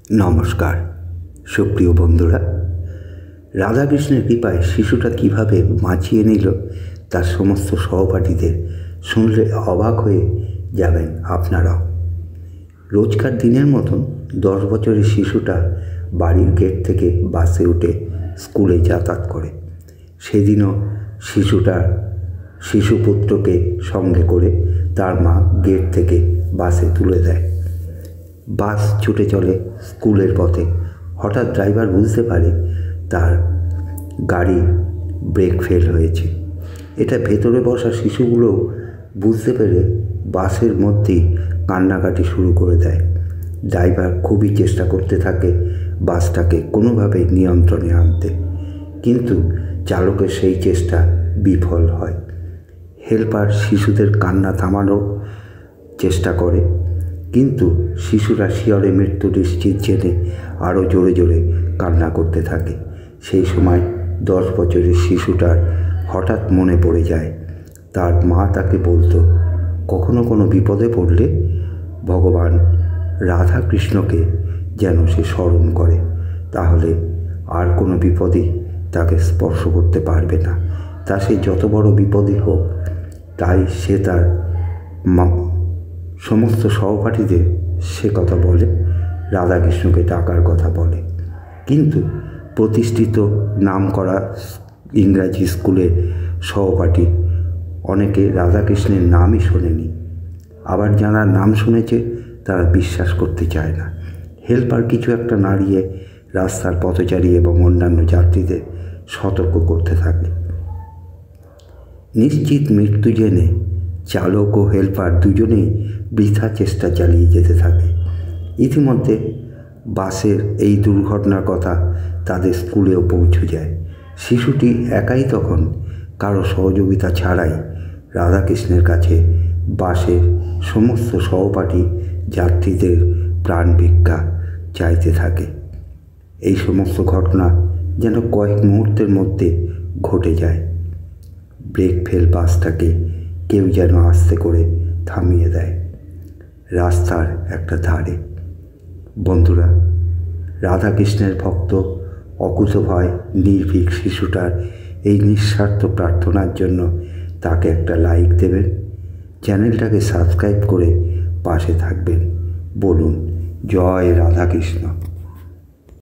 নমস্কার সুপ্রিয় বন্ধুরা, রাধাকৃষ্ণের কৃপায় শিশুটা কিভাবে বাঁচিয়ে নিল তার সমস্ত সহপাঠীদের শুনলে অবাক হয়ে যাবেন আপনারাও। রোজকার দিনের মতন 10 বছরের শিশুটা বাড়ির গেট থেকে বাসে উঠে স্কুলে যাতায়াত করে। সেদিনও শিশুপুত্রকে সঙ্গে করে তার মা গেট থেকে বাসে তুলে দেয়। বাস ছুটে চলে স্কুলের পথে। হঠাৎ ড্রাইভার বুঝতে পারে তার গাড়ি ব্রেক ফেল হয়েছে। এটা ভেতরে বসা শিশুগুলোও বুঝতে পেরে বাসের মধ্যেই কান্নাকাটি শুরু করে দেয়। ড্রাইভার খুবই চেষ্টা করতে থাকে বাসটাকে কোনোভাবে নিয়ন্ত্রণে আনতে, কিন্তু চালকের সেই চেষ্টা বিফল হয়। হেল্পার শিশুদের কান্না থামানোর চেষ্টা করে, কিন্তু শিশুরা শিয়রে মৃত্যু নিশ্চিত জেনে আরও জোরে জোরে কান্না করতে থাকে। সেই সময় 10 বছরের শিশুটার হঠাৎ মনে পড়ে যায় তার মা তাকে বলতো, কখনো কোনো বিপদে পড়লে ভগবান রাধাকৃষ্ণকে যেন সে স্মরণ করে, তাহলে আর কোনো বিপদই তাকে স্পর্শ করতে পারবে না। তা সে যত বড় বিপদই হোক। তাই সে তার সমস্ত সহপাঠীদের সে কথা বলে, রাধাকৃষ্ণকে ডাকার কথা বলে। কিন্তু প্রতিষ্ঠিত নামকরা ইংরাজি স্কুলের সহপাঠী অনেকে রাধাকৃষ্ণের নামই শোনেনি, আবার যারা নাম শুনেছে তারা বিশ্বাস করতে চায় না। হেল্পার কিছু একটা নাড়িয়ে রাস্তার পথচারী এবং অন্যান্য যাত্রীদের সতর্ক করতে থাকে। নিশ্চিত মৃত্যু জেনে চালক ও হেল্পার দুজনেই বৃথা চেষ্টা চালিয়ে যেতে থাকে। ইতিমধ্যে বাসের এই দুর্ঘটনার কথা তাদের স্কুলেও পৌঁছে যায়। শিশুটি একাই তখন কারো সহযোগিতা ছাড়াই রাধাকৃষ্ণের কাছে বাসের সমস্ত সহপাঠী যাত্রীদের প্রাণ ভিক্ষা চাইতে থাকে। এই সমস্ত ঘটনা যেন কয়েক মুহূর্তের মধ্যে ঘটে যায়। ব্রেক ফেল বাসটাকে কেউ যেন আস্তে করে থামিয়ে দেয় রাস্তার একটা ধারে। বন্ধুরা, রাধাকৃষ্ণের ভক্ত অকুতোভয় নির্ভীক শিশুটার এই নিঃস্বার্থ প্রার্থনার জন্য তাকে একটা লাইক দেবেন, চ্যানেলটাকে সাবস্ক্রাইব করে পাশে থাকবেন। বলুন জয় রাধাকৃষ্ণ।